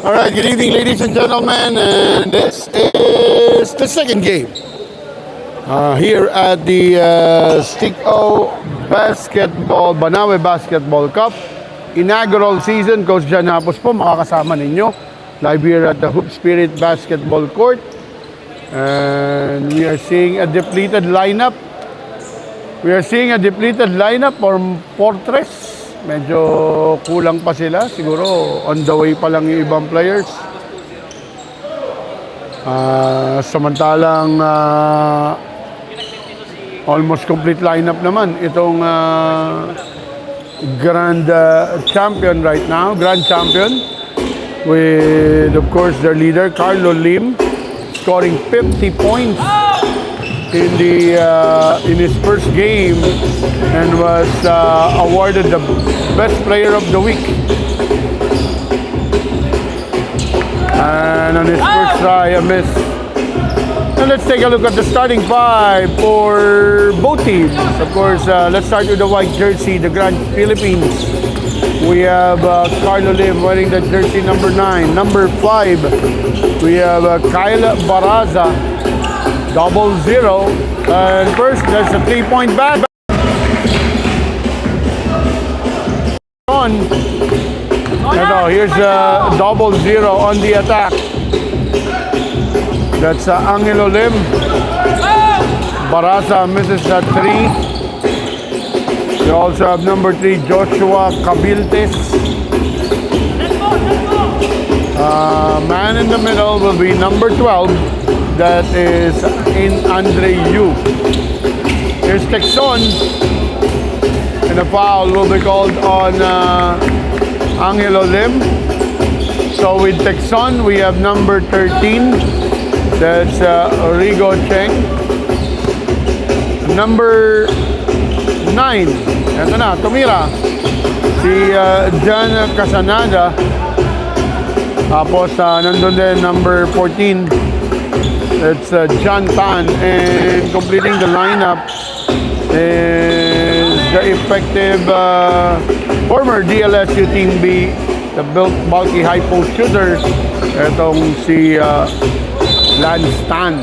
Alright, good evening ladies and gentlemen, and this is the second game here at the Stick-O Basketball, Banawe Basketball Cup. Inaugural season, Coach Jan Hapos po, makakasama ninyo. Live here at the Hoop Spirit Basketball Court. And we are seeing a depleted lineup. For Fortress. Medyo kulang pa sila. Siguro on the way pa lang yung ibang players. Samantalang almost complete lineup naman itong grand champion right now. Grand champion with, of course, their leader, Carlo Lim, scoring 50 points in his first game and was awarded the best player of the week. And on his first try, a miss. And let's take a look at the starting five for both teams. Of course, let's start with the white jersey, the Grand Philippines. We have Carlo Lim wearing the jersey number 9. Number 5, we have Kyle Baraza, 0-0. And first, there's a 3-point bad. Ito, here's a 0-0 on the attack. That's Angelo Lim. Baraza misses that 3. We also have number 3, Joshua Cabiltes. Man in the middle will be number 12. That is in Andre Yu. Here's Texon. And a foul will be called on Angelo Lim. So with Texon, we have number 13. That's Rigo Cheng. Number 9. Ito na, tumira. Si Jan Casanada. Tapos nandun din number 14. That's John Tan. And completing the lineup is the effective former DLSU Team B, the bulky high post shooter. Itong si Lance Tan.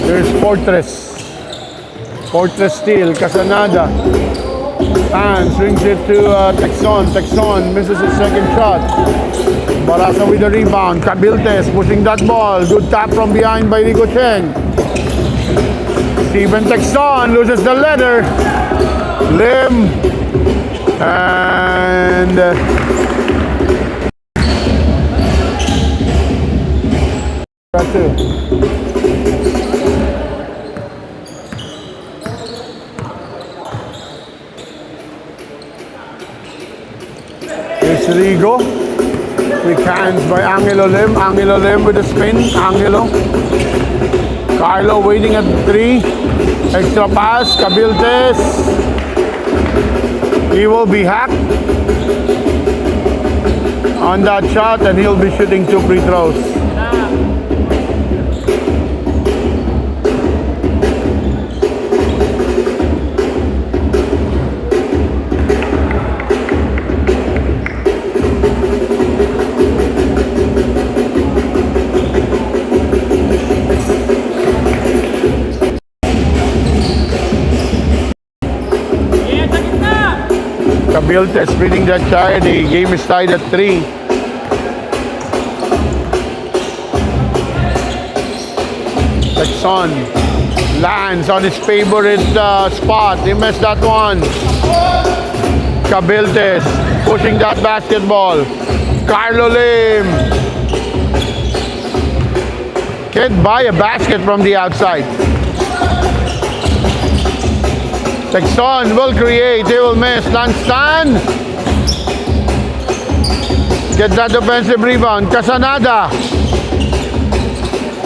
There's Fortress. Fortress steal, Casanada. Tan swings it to Texon. Texon misses his second shot. Baraza with the rebound. Cabiltes pushing that ball. Good tap from behind by Rigo Cheng. Steven Texon loses the letter. Lim. And here's Rigo. Quick hands by Angelo Lim. Angelo Lim with a spin. Angelo. Carlo waiting at 3. Extra pass. Cabiltes. He will be hacked on that shot and he'll be shooting 2 free throws. Cabiltes splitting that charity. Game is tied at 3. Texon lands on his favorite spot. He missed that one. Cabiltes pushing that basketball. Carlo Lim can't buy a basket from the outside. Texon will create, he will miss. Lance Tan gets that defensive rebound. Casanada,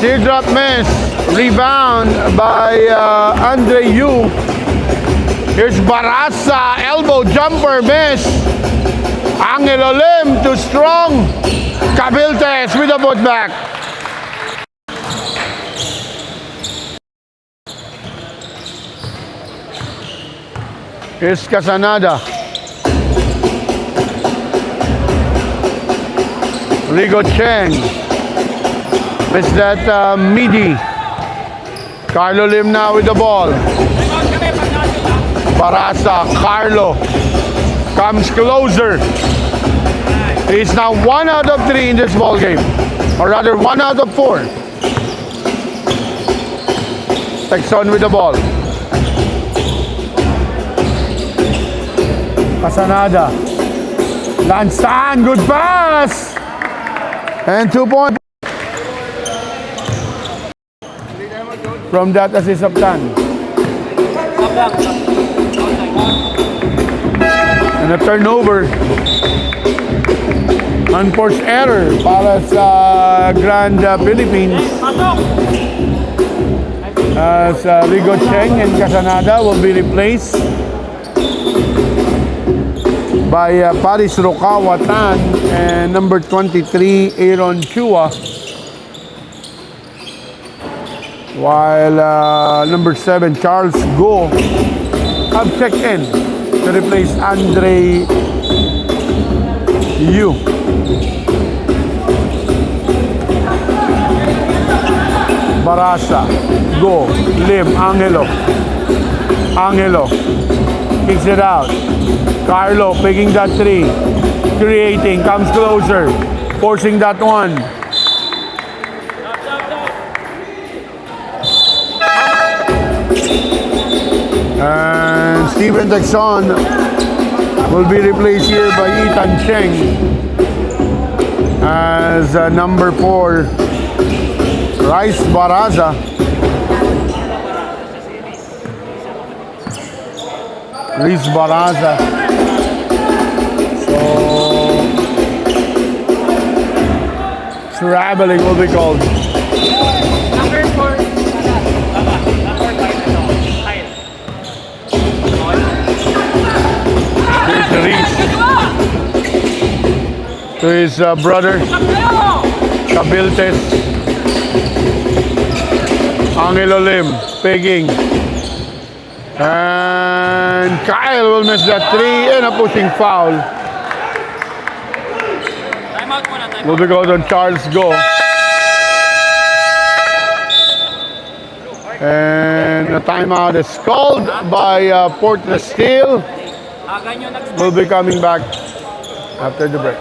teardrop miss. Rebound by Andre Yu. Here's Baraza, elbow jumper miss. Angelo Lim too strong. Cabiltes with a putback. is Casanada. Rigo Cheng. Missed that midi. Carlo Lim now with the ball. Barasa, Carlo comes closer. He's now 1 out of 3 in this ball game, or rather 1 out of 4. Texon with the ball. Casanada. Lansan, good pass. And 2 points from that assist of Tan. And a turnover. Unforced error para sa Grand Philippines. As Rigo Cheng and Casanada will be replaced by Paris Rocawa Tan and number 23 Aaron Chua, while number 7 Charles Go have checked in to replace Andre Yu. Barasa, Go, Lim, Angelo kicks it out. Carlo picking that 3, creating, comes closer, forcing that one. And Steven Texon will be replaced here by Ethan Cheng as number 4 Rice Baraza. Rice Baraza. So traveling will be called. Number 4. Here's Reese to his brother Cabiltes. Angelo Lim pegging. And Kyle will miss that 3 and a pushing foul. Will be called on Charles Go. And a timeout is called by Port Steele. We'll be coming back after the break.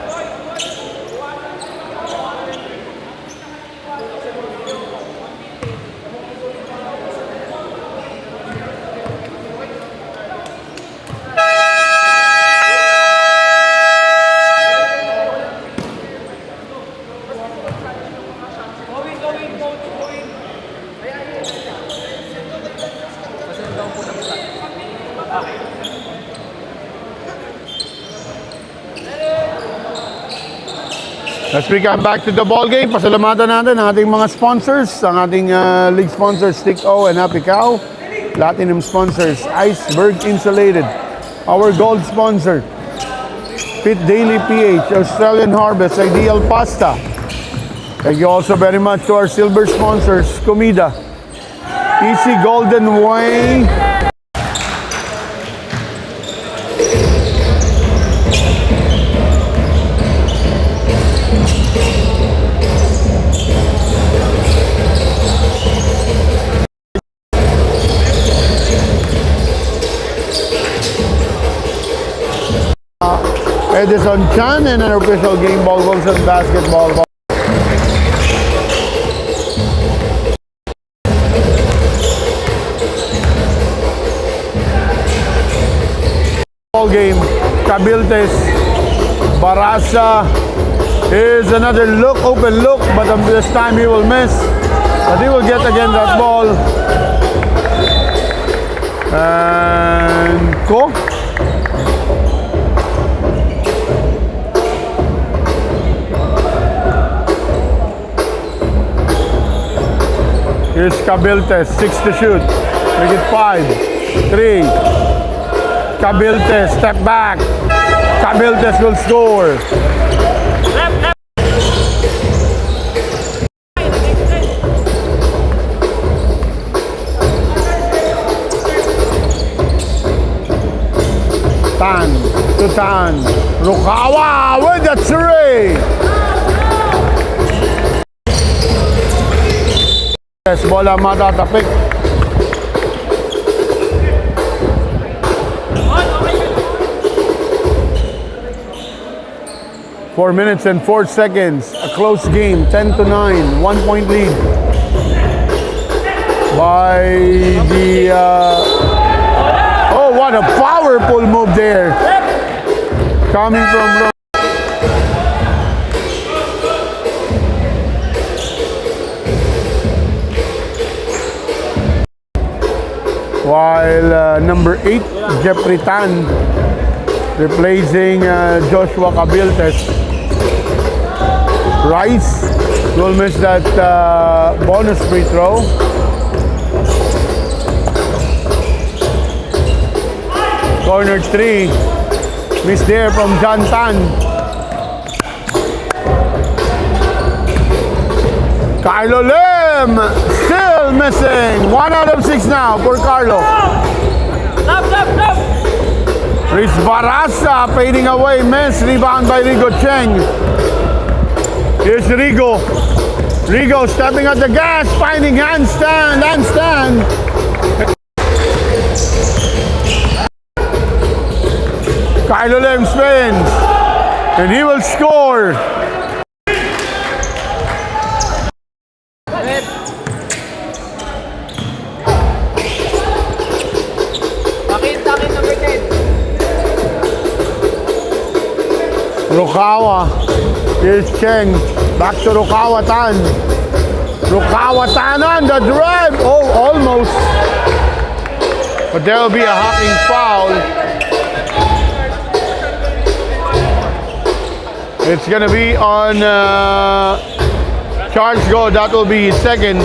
Let's come back to the ball game. Pasalamatan natin ang ating mga sponsors, ang ating league sponsors, Stick O and Happy Cow. Platinum sponsors, Iceberg Insulated. Our gold sponsor, Pit Daily PH, Australian Harvest, Ideal Pasta. Thank you also very much to our silver sponsors, Comida, Easy Golden Way, Edison Chan, and an official game ball Wilson basketball ball game. Cabiltes, Barasa is another look, open look, but this time he will miss. But he will get again that ball. And Ko. Here's Cabiltes, 6 to shoot. Make it 5, 3. Cabiltes, step back. Cabiltes will score. Lanstan. Rukawa with the three. Yes, bola matatapik. Four minutes and 4 seconds. A close game, 10-9, 1 point lead by the. Oh, what a powerful move there! Coming from. While number 8, Jeffrey Tan, replacing Joshua Cabiltes. Rice will miss that bonus free throw. Corner 3, miss there from John Tan. Carlo Lim, still missing. 1 out of 6 now for Carlo. Rich Barasa fading away, miss. Rebound by Rigo Cheng. Here's Rigo. Rigo stepping at the gas, finding handstand. Carlo Lim spins, and he will score. Takin number 10. Rukawa. Here's Cheng. Back to Rukawa Tan. Rukawa Tan on the drive. Oh, almost. But there will be a hacking foul. It's going to be on charge go. That will be his second.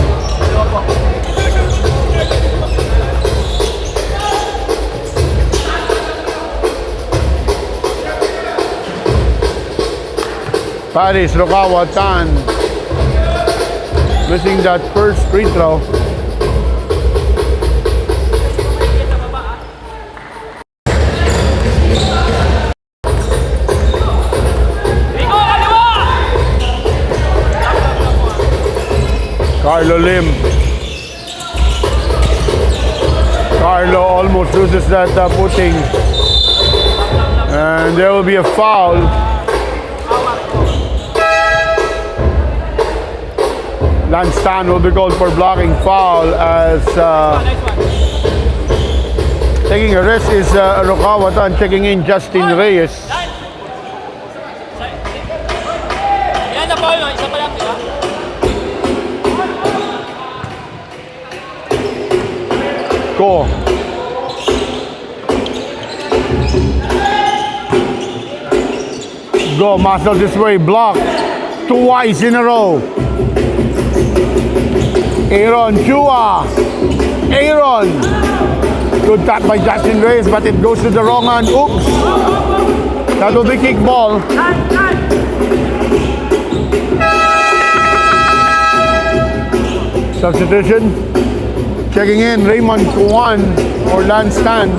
Paris Rukawa Tan missing that first free throw. Carlo Lim. Carlo almost loses that footing. And there will be a foul. Lanstan will be called for blocking foul as taking a rest is Rukawa Tan, checking in Justin Reyes. Yan na foul, isa pa lang, diba? Go. Go, muscle this way, block. Twice in a row. Aaron Chua. Aaron. Good tap by Justin Reyes, but it goes to the wrong hand. Oops. That will be kick ball. Substitution. Checking in, Raymond Kuan or Lanstan.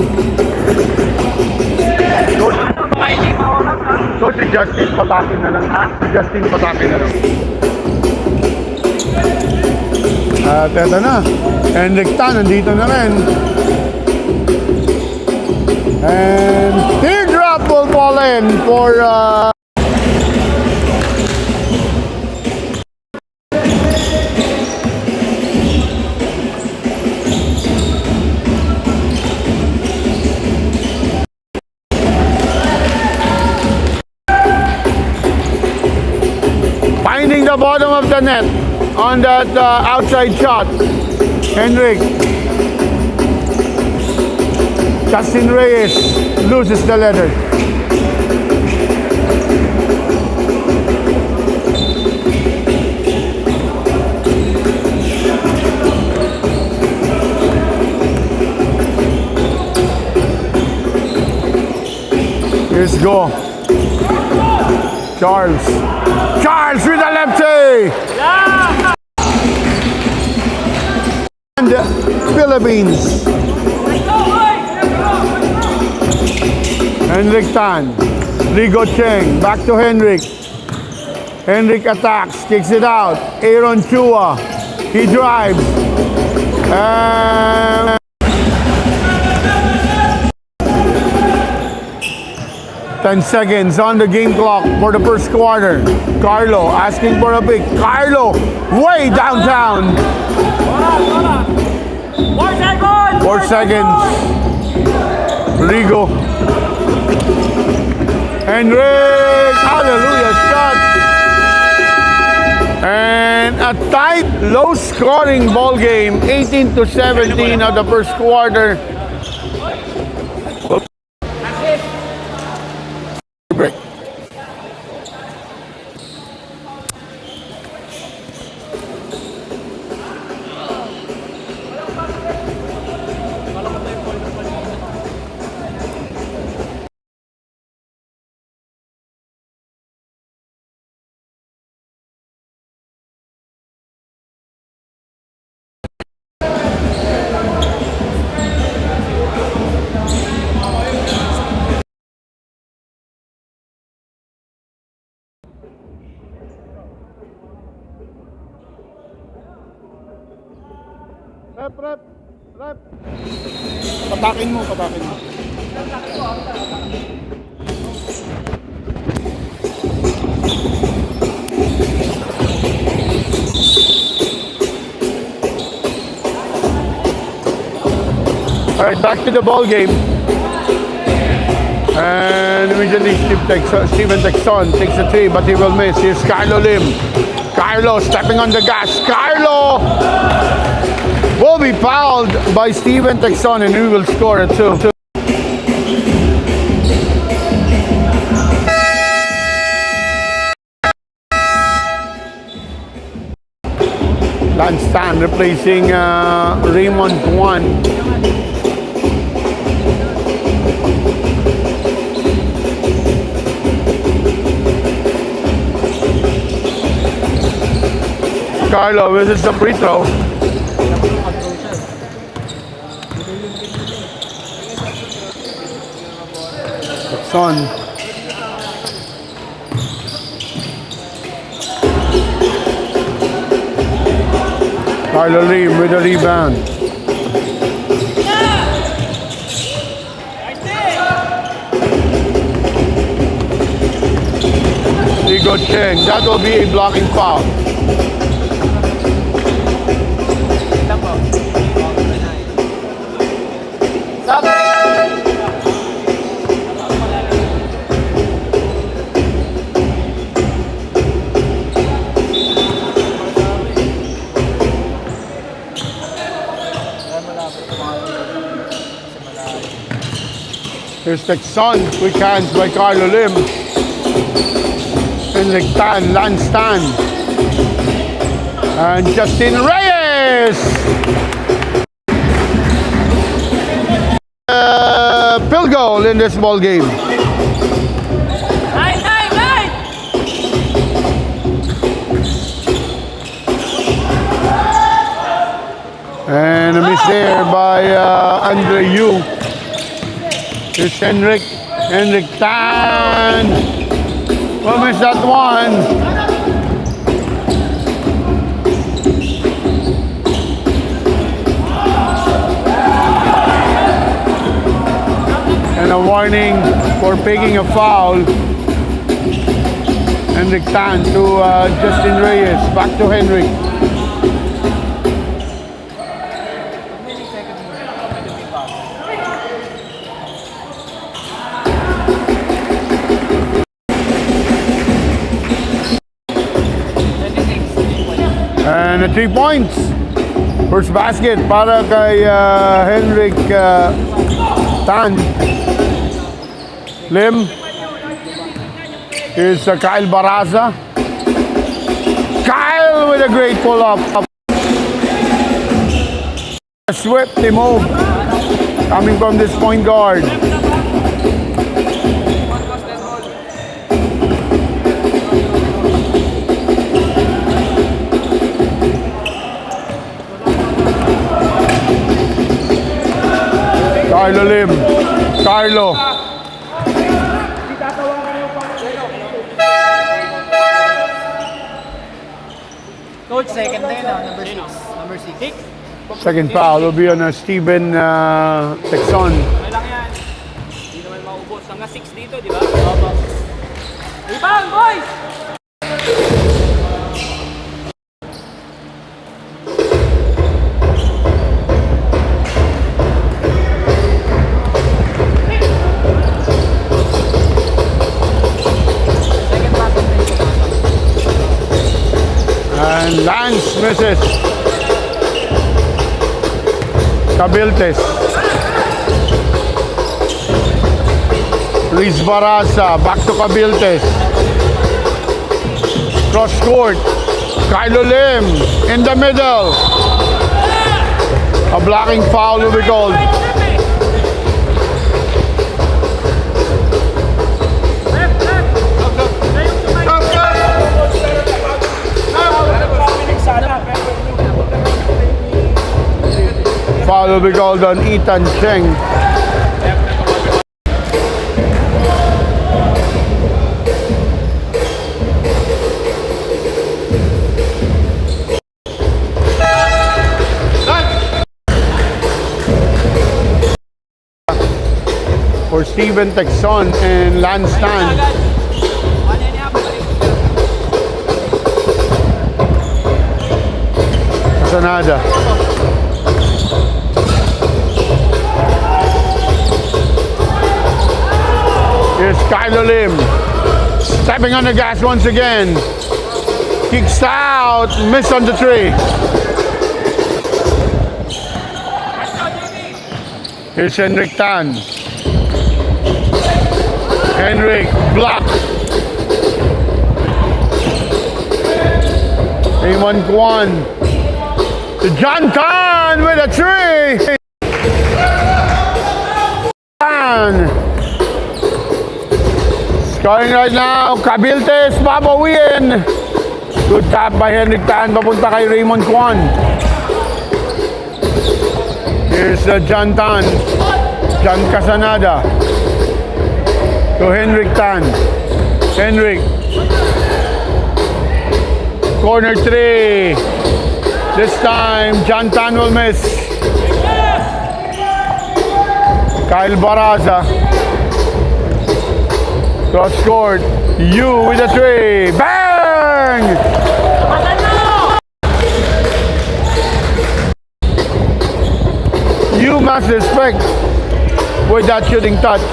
So si Justin patakin na lang. Justin patakin na lang. At eto na. Henrik Tan nandito na rin. And teardrop will fall in for finding the bottom of the net on that outside shot. Henrik. Justin Reyes loses the letter. Here's go. Charles. Charles with the lefty. Yeah! And the Philippines. And Henrik Tan. Rigo Cheng. Back to Henrik. Henrik attacks. Kicks it out. Aaron Chua. He drives. And 10 seconds on the game clock for the first quarter. Carlo asking for a pick. Carlo way downtown. 4 seconds. Rigo. Henrik. Hallelujah shot. And a tight, low-scoring ball game. 18-17 of the first quarter. Break. Rep. Patakin mo. All right, back to the ball game. And immediately Steven Texon takes a three, but he will miss. Here's Carlo Lim. Carlo stepping on the gas. Carlo will be fouled by Steven Texon, and we will score a two. Lance Tan replacing Raymond Juan. Carlo visits the free throw. Son. Carlo Lim with a rebound. Rigo Cheng. That will be a blocking foul. Here's Texon, quick hands by Carlo Lim. Henrik Tan, Lance Tan. And Justin Reyes! Field goal in this ball game. And a miss there by Andre Yu. Here's Henrik Tan. We'll miss that one. And a warning for picking a foul. Henrik Tan to Justin Reyes. Back to Henrik. And 3 points. First basket para kay Henrik Tan. Lim. Here's Kyle Baraza. Kyle with a great pull-up. A swift move coming from this point guard. Carlo Lim. Carlo. Coach, second na yun, number 6. Number 6. Second foul will be on Steven Texon. Okay lang yan. Hindi naman maubos. Hanggang 6 dito, di ba? Opo. Rebound, boys! And Lance misses. Cabiltes. Luis Barasa back to Cabiltes. Cross court. Kylo Lim in the middle. A blocking foul will be called. Foul will be called on Ethan Cheng. For Steven Texon and Lance Tan. Casanada. Here's Kylo Lim. Stepping on the gas once again. Kicks out. Miss on the three. Here's Henrik Tan. Henrik block. Raymond Kwan to John Tan with a three. Tan. Scoring right now, Cabiltes, babawin. Good tap by Henrik Tan, papunta kay Raymond Kwan. Here's John Tan, John Casanada. To Henrik Tan. Henrik. Corner three. This time, John Tan will miss. Kyle Baraza. Cross court. You with a three. Bang! You must respect with that shooting touch.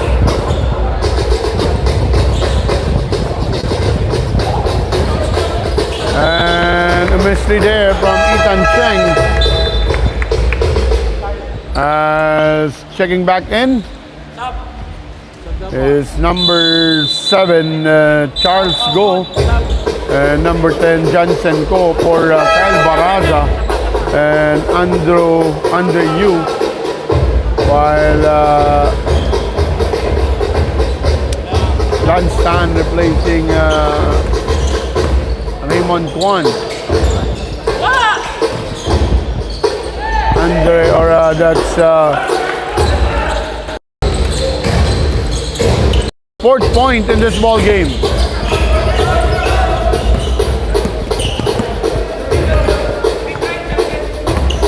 And a mystery there from Ethan Cheng. As checking back in is number 7, Charles Go, and number 10, Johnson Ko for Kyle Baraza and Andre Yu, while Lance Tan replacing Raymond Kwan. Andre, or that's fourth point in this ball game.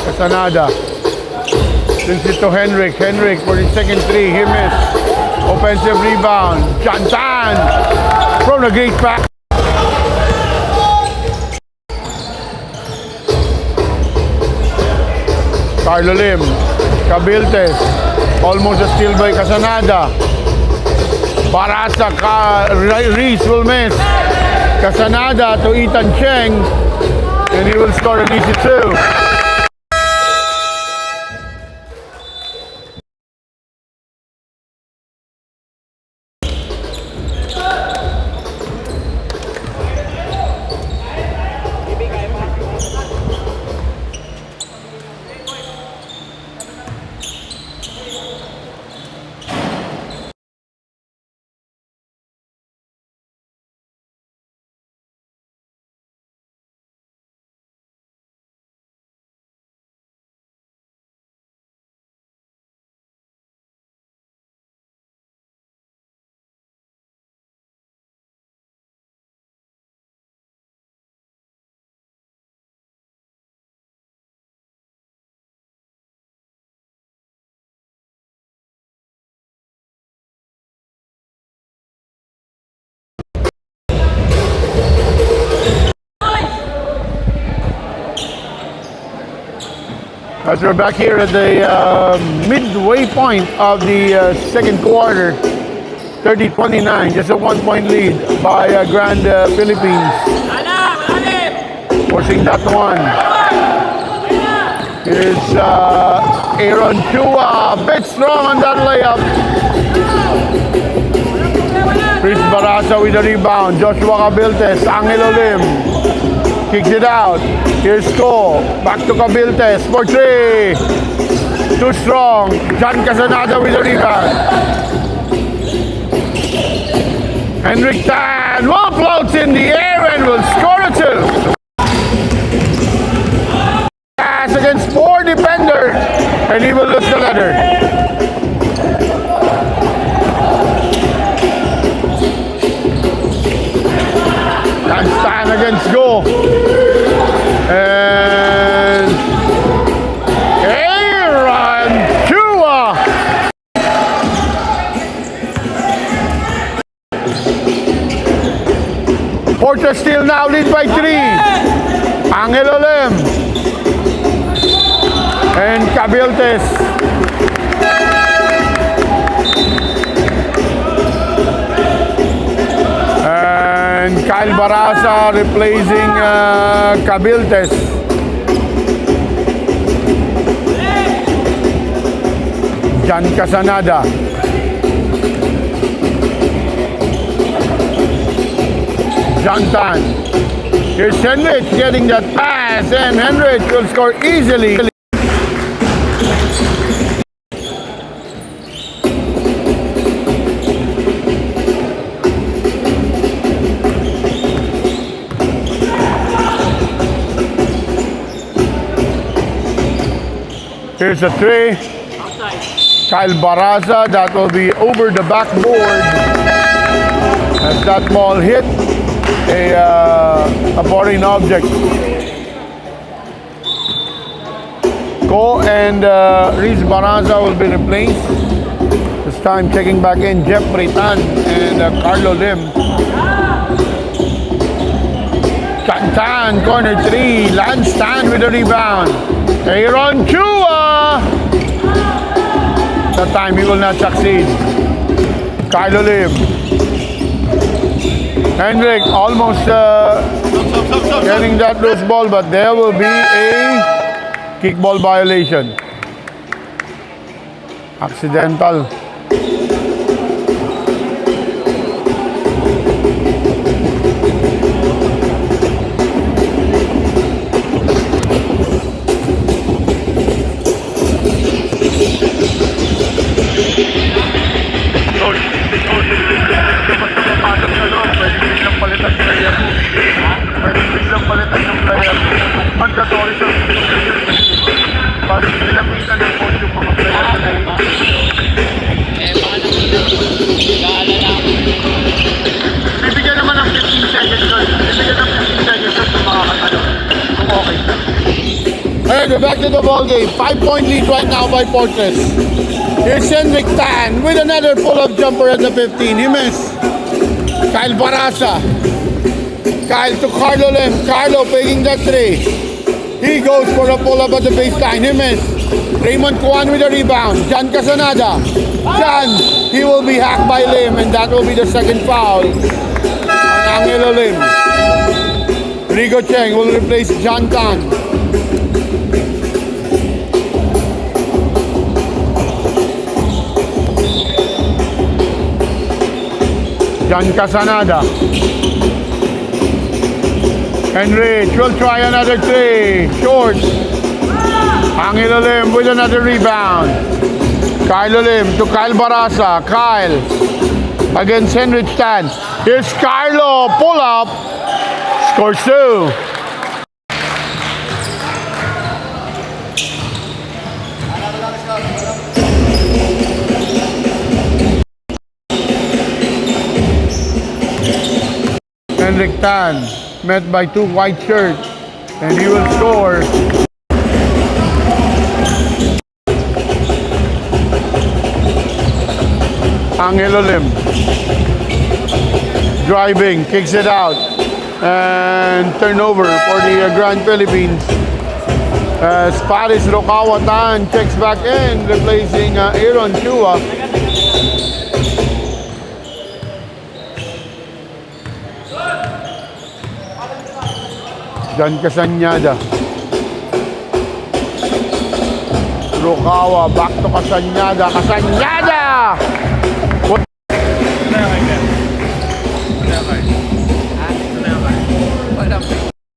Casanada. Since it to Henrik. Henrik for his second three. He missed. Offensive rebound. John Tan from the gate back. Carlo Lim. Cabiltes. Almost a steal by Casanada. Barasa, Reese will miss. Casanada to Ethan Cheng, and he will score an easy two. As we're back here at the midway point of the second quarter, 30-29, just a 1-point lead by Grand Philippines. Forcing that one. Here's Aaron Chua, a bit strong on that layup. Chris Barasa with the rebound. Joshua Cabiltes, Angelo Lim. Kicks it out. Here's Ko. Back to Cabiltes for 3. Too strong. John Casanada with the rebound. Henrik Tan. One floats in the air and will score a 2. Pass against 4 defenders. And he will lose the letter. Stan against Go. And Aaron Chua. Porter still now lead by 3. Angelo Lim. And Cabiltes. And Kyle Barasa replacing Cabiltes. Jan Casanada. Jantan. Here's Henrich getting that pass, and Henrich will score easily. Here's a 3. Kyle Barraza, that will be over the backboard. As that ball hit a foreign object. Ko and Riz Barraza will be replaced. This time checking back in Jeffrey Tan and Carlo Lim. Tan, corner 3. Lance Tan with the rebound. Aaron Chua. That time he will not succeed. Carlo Lim. Hendrik almost getting that loose ball, but there will be a kickball violation. Accidental. Mandatory sa para sinabitan ng coach yung mga player na bibigyan naman ng 15 seconds doon. Bibigyan ng 15 seconds doon kung makakatalo. Kung okay na. Alright, we're back to the ball game. 5-point lead right now by Fortress. Here's Henrik Tan with another pull-up jumper at the 15. He missed. Kyle Barasa. Kyle to Carlo Lim. Carlo taking that 3. He goes for a pull-up at the baseline. He missed. Raymond Kuan with a rebound. Jan Casanada. Jan, he will be hacked by Lim, and that will be the second foul on Angelo Lim. Rigo Cheng will replace Jan Tan. Jan Casanada. Henrich will try another 3. Short. Angelo Lim with another rebound. Kyle Lim to Kyle Barasa. Kyle against Henrich Tan. Here's Carlo. Pull up. Scores 2. Henrik Tan met by 2 white shirts, and he will score. Angelo Lim driving, kicks it out, and turnover for the Grand Philippines. As Paris Rokawatan checks back in, replacing Aaron Chua. Jan Casanyada. Rukawa, back to Casanyada. Casanyada!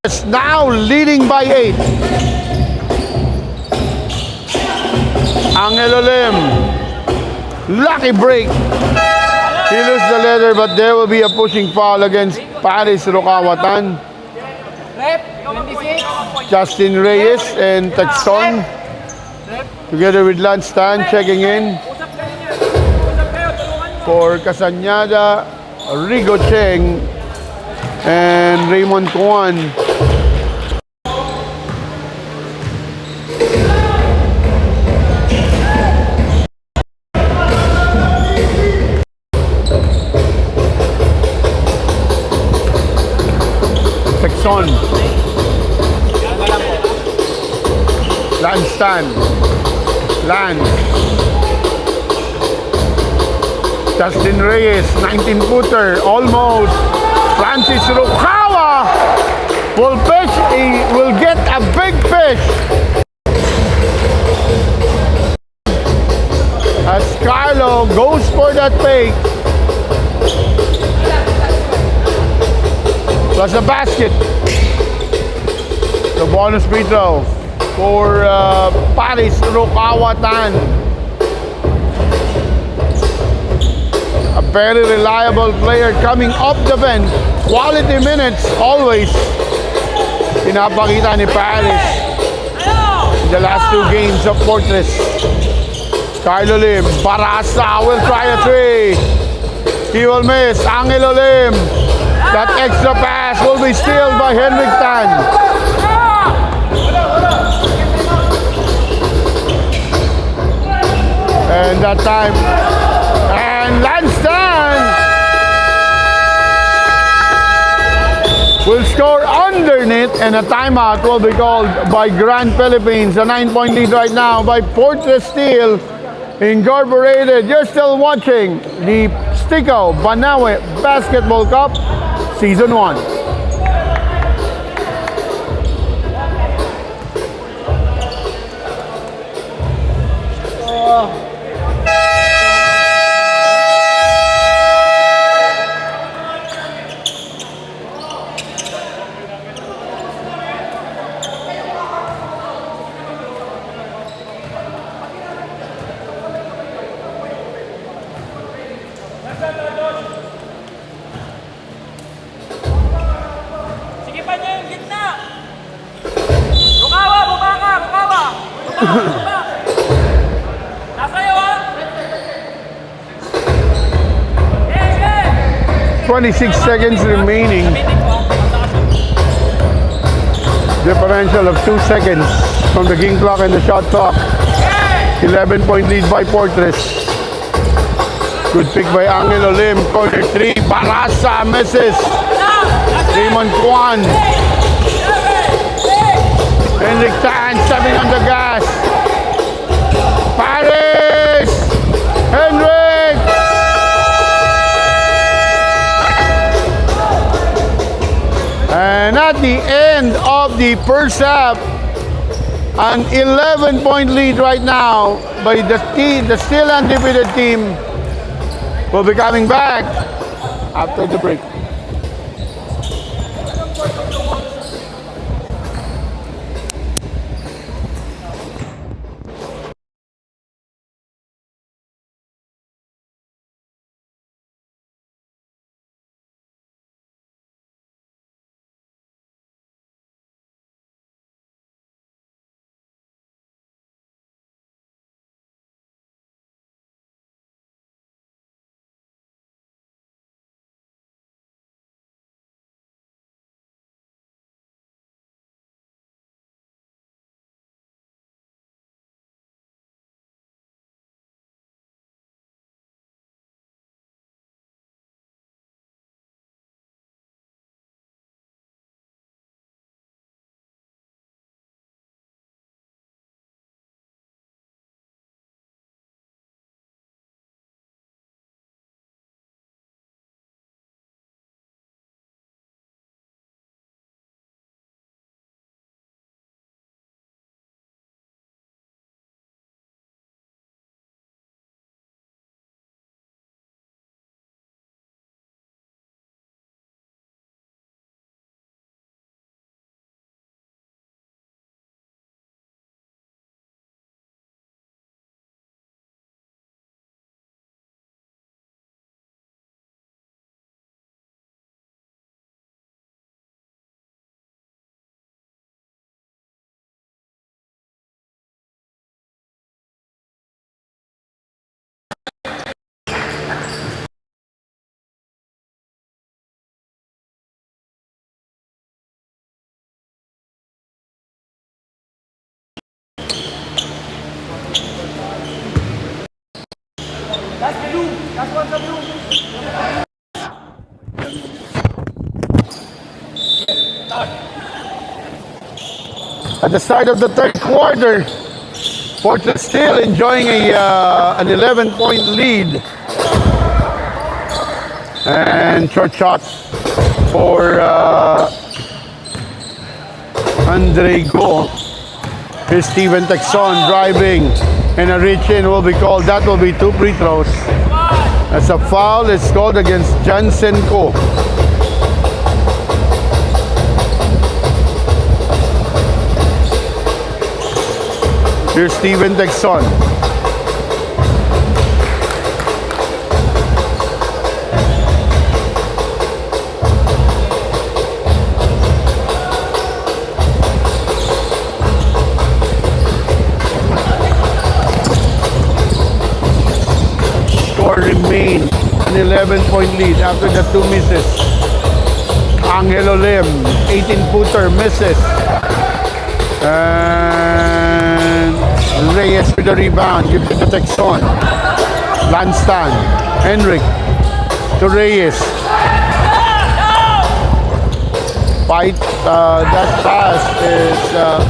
Is now leading by 8. Angelo Lim. Lucky break. He loses the leather, but there will be a pushing foul against Paris Rokawatan. Rep, 26. Justin Reyes and Texton, together with Lance Tan, checking in for Casanyada, Rigo Cheng, and Raymond Kuan. Texton. Lance Tan. Lance. Justin Reyes, 19-footer, almost. Francis Rukawa will pitch, he will get a big fish. As Carlo goes for that fake. Plus a basket. The bonus free throw for Paris Rokawatan. A very reliable player coming off the bench. Quality minutes always pinapakita ni Paris in the last 2 games of Fortress. Carlo Lim, Barasa will try a 3. He will miss. Angelo Lim. That extra pass will be stealed by Henrik Tan. And that time, and Lance Tan will score underneath, and a timeout will be called by Grand Philippines. A 9-point lead right now by Fortress Steel Incorporated. You're still watching the Stico Banawe Basketball Cup Season 1. Sige pa niya yung gitna. Rukawa, baba ka, Rukawa. Baba. Nasa iyo, ha? 26 seconds remaining. Differential of 2 seconds from the game clock and the shot clock. 11-point lead by Fortress. Good pick by Angelo Lim. Corner 3. Barasa misses. Raymond Kwan. Henrik Tan stepping on the gas. Paris! Henrik! And at the end of the first half, an 11-point lead right now by the still undefeated team will be coming back after the break. That's the blue. That's one the blue. At the start of the third quarter, Portland still enjoying an 11-point lead. And short shot for Andre Go. Here's Steven Texon driving, and a reach in will be called. That will be 2 free throws. As a foul is called against Jansen Ko. Here's Steven Texon. Score remains an 11-point lead after the 2 misses. Angelo Lim, 18-footer, misses. And Reyes with the rebound, gives it to Texon. Lanstan, Henrik to Reyes. Fight, that pass is, and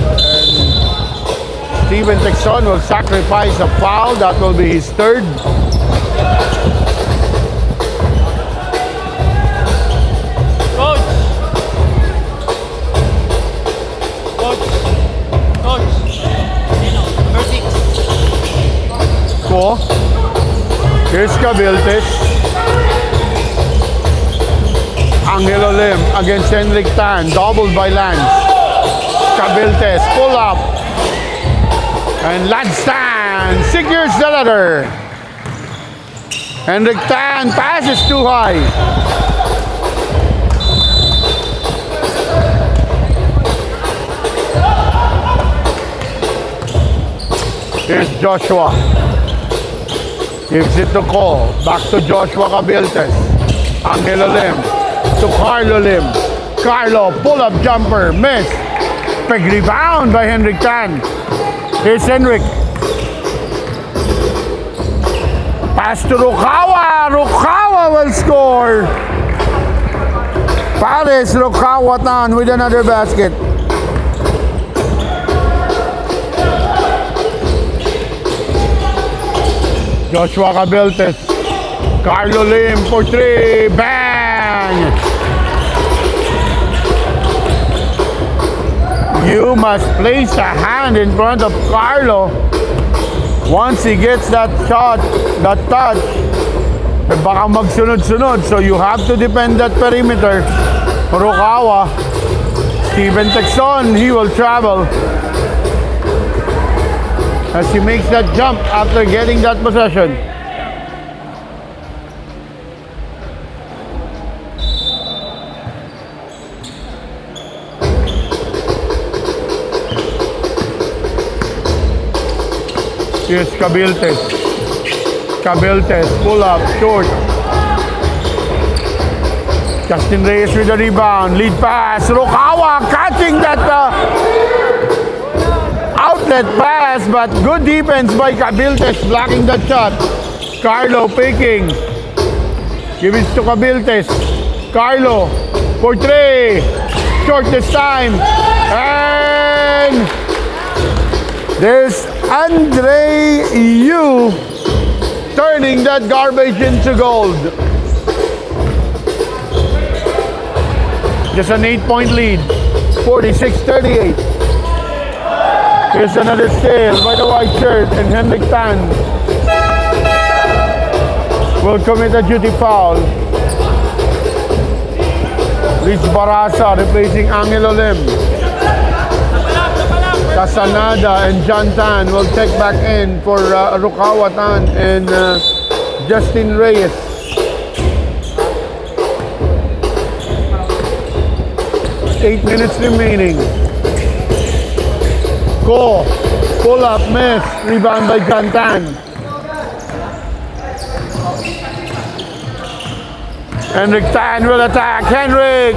Steven Texon will sacrifice a foul. That will be his third. Here's Cabiltes. Angelo Lim against Henrik Tan, doubled by Lance. Cabiltes, pull up. And Lance Tan secures the letter. Henrik Tan passes too high. Here's Joshua. Gives it to Cole. Back to Joshua Cabiltes. Angelo Lim. To Carlo Lim. Carlo, pull-up jumper. Miss. Big rebound by Henrik Tan. Here's Henrik. Pass to Rukawa. Rukawa will score. Pares Rukawa Tan with another basket. Joshua Cabiltes. Carlo Lim for 3. Bang! You must place a hand in front of Carlo. Once he gets that shot, that touch, baka magsunod-sunod. So you have to defend that perimeter. Rukawa. Steven Texon, he will travel as he makes that jump after getting that possession. Here's Cabiltes. Cabiltes, pull up, short. Justin Reyes with the rebound, lead pass. Rukawa catching that outlet pass, but good defense by Cabiltes blocking that shot. Carlo picking. Give it to Cabiltes. Carlo for 3. Short this time. And there's Andre Yu turning that garbage into gold. Just an 8-point lead. 46-38. Here's another steal by the white shirt, and Henrik Tan will commit a duty foul. Luis Barasa replacing Angelo Lim. Casanada and John Tan will check back in for Rukawa Tan and Justin Reyes. Eight minutes remaining. Go. Pull up, miss. Rebound by John Tan. Henrik Tan will attack. Henrik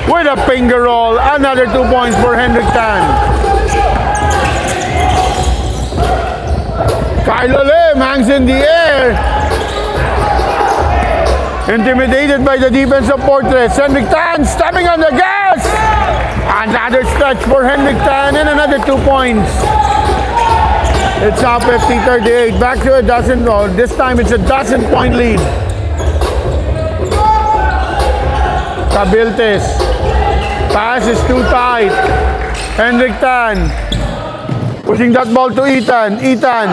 with a finger roll. Another 2 points for Henrik Tan. Carlo Lim Lim hangs in the air. Intimidated by the defense of Fortress. Henrik Tan stepping on the gas. Another stretch for Henrik Tan and another 2 points. It's now 50-38. Back to a dozen. Oh, this time it's a dozen-point lead. Cabiltes. Pass is too tight. Henrik Tan pushing that ball to Ethan. Ethan.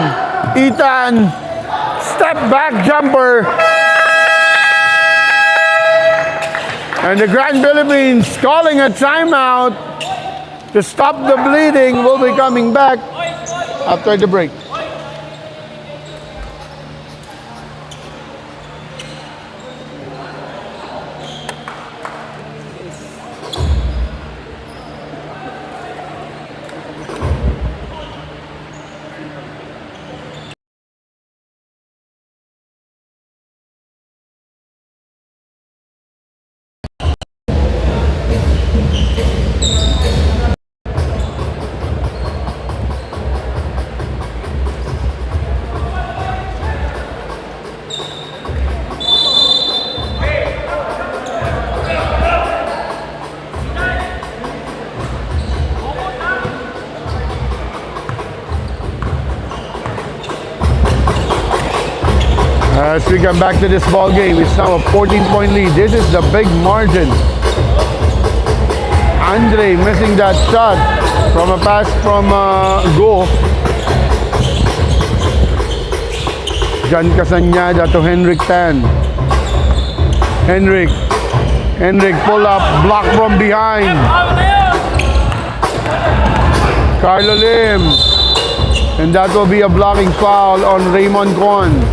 Step back jumper. And the Grand Philippines calling a timeout to stop the bleeding. Will be coming back after the break. As we come back to this ball game, it's now a 14-point lead. This is the big margin. Andre missing that shot from a pass from goal. Jan Casanyada to Henrik Tan. Henrik pull up, block from behind. Carlo Lim. And that will be a blocking foul on Raymond Kwan.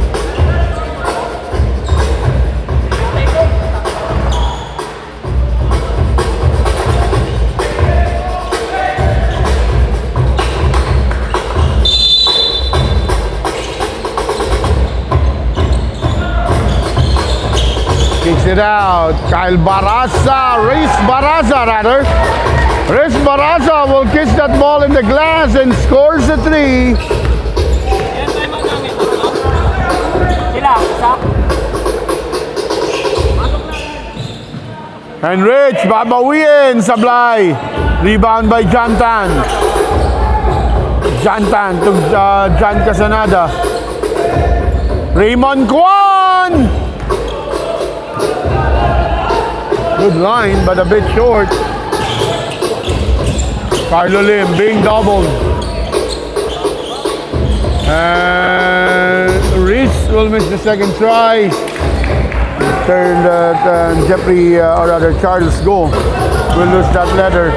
Kicks it out. Kyle Barraza. Reis Barraza will kiss that ball in the glass and scores a 3. And Rich, babawiin, sablay. Rebound by Jantan. Jantan to Jan Casanada. Raymond Kwan. Good line, but a bit short. Carlo Lim being doubled. And Reese will miss the second try. Turn Jeffrey, or rather Charles Go will lose that letter.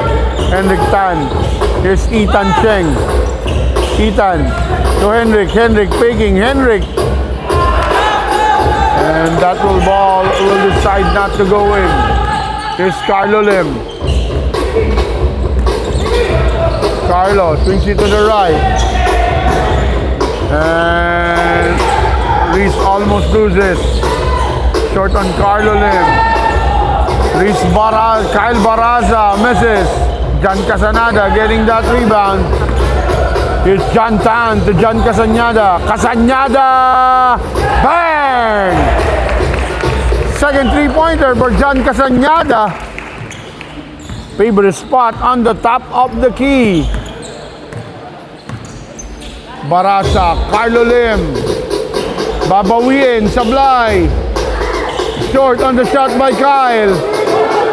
Henrik Tan. Here's Ethan Cheng. Ethan to Henrik. Henrik picking. Henrik. And that ball will decide not to go in. Here's Carlo Lim. Carlo swings it to the right. And Reese almost loses. Short on Carlo Lim. Kyle Barraza misses. Jan Casanada getting that rebound. Here's John Tan to Jan Casanada. Casanada! Bang! Second three-pointer for Jan Casanada. Favorite spot on the top of the key. Barasa, Carlo Lim. Babawiin, sablay. Short on the shot by Kyle.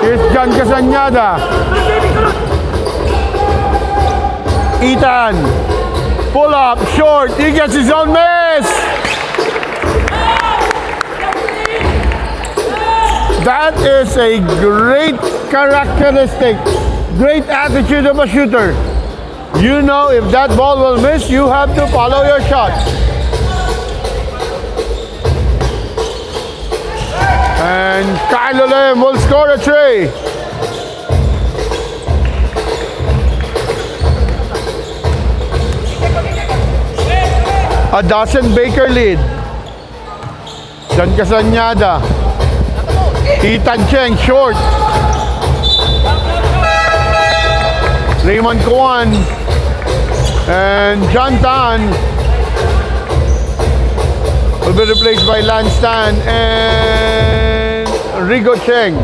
Here's Jan Casanada. Ethan. Pull up, short. He gets his own miss. That is a great characteristic, great attitude of a shooter. You know if that ball will miss, you have to follow your shot. And Kylo Lim will score a 3. A Dawson Baker lead. Jan Casanada. Ethan Cheng short. Raymond Kwan and John Tan. will be replaced by Lance Tan and Rigo Cheng.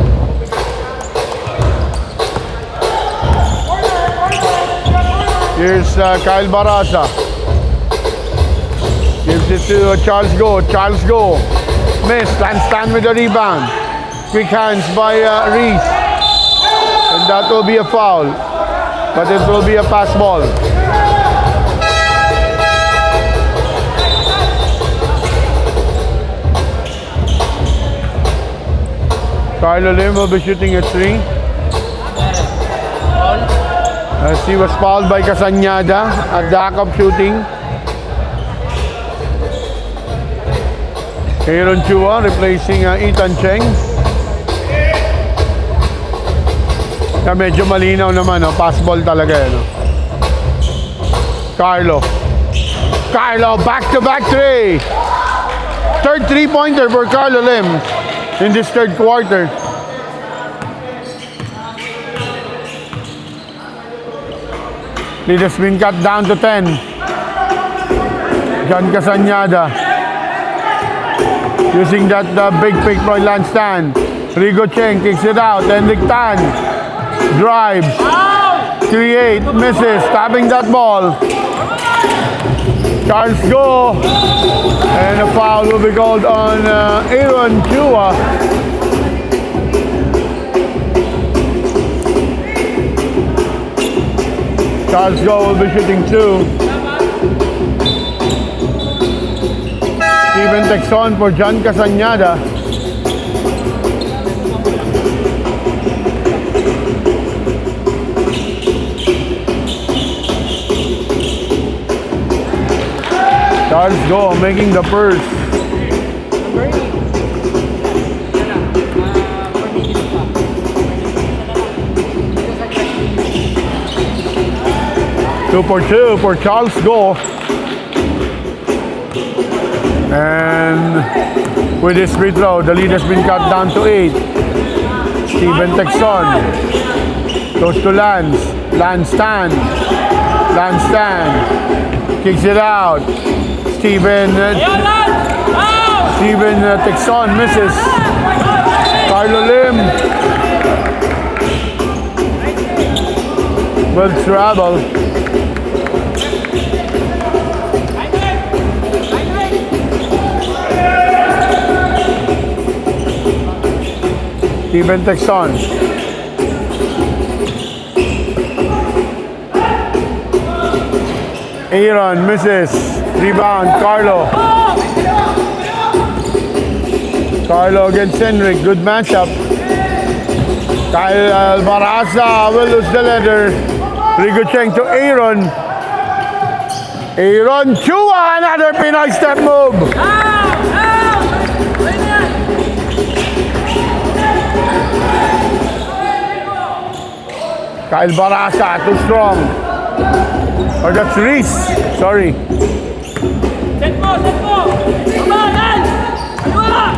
Here's Kyle Barasa. Gives it to Charles Go. Charles Go. Miss. Lance Tan with the rebound. Quick hands by Reese. And that will be a foul. But it will be a pass ball. Carlo Lim will be shooting a 3. As he was fouled by Casañada at the act of shooting. Aaron Chua replacing Ethan Cheng. Medyo malinaw naman, no? Pass ball talaga yan. No? Carlo, back-to-back 3. Third 3-pointer for Carlo Lim in this third quarter. Lead has been cut down to 10. John Casañada using that big pick by Lance Tan. Rigo Cheng kicks it out. Henrik Tan drives, create, misses, tapping that ball. Charles Go, and a foul will be called on Aaron Chua. Charles Go will be shooting 2. Steven Texon for John Casañada. Charles Go making the first. Two for 2 for Charles Go. And with this free throw, the lead has been cut down to 8. Steven Texon goes to Lance. Lance Tan kicks it out. Steven Texon misses. Carlo Lim will travel. Steven Texon. Aaron misses. Rebound, Carlo. Carlo against Henrik. Good matchup. Kyle Barasa will lose the leather. Rigo Cheng to Aaron. Aaron Chua, another Pinoy step move. Kyle Barasa, too strong. Or that's Reese. Sorry.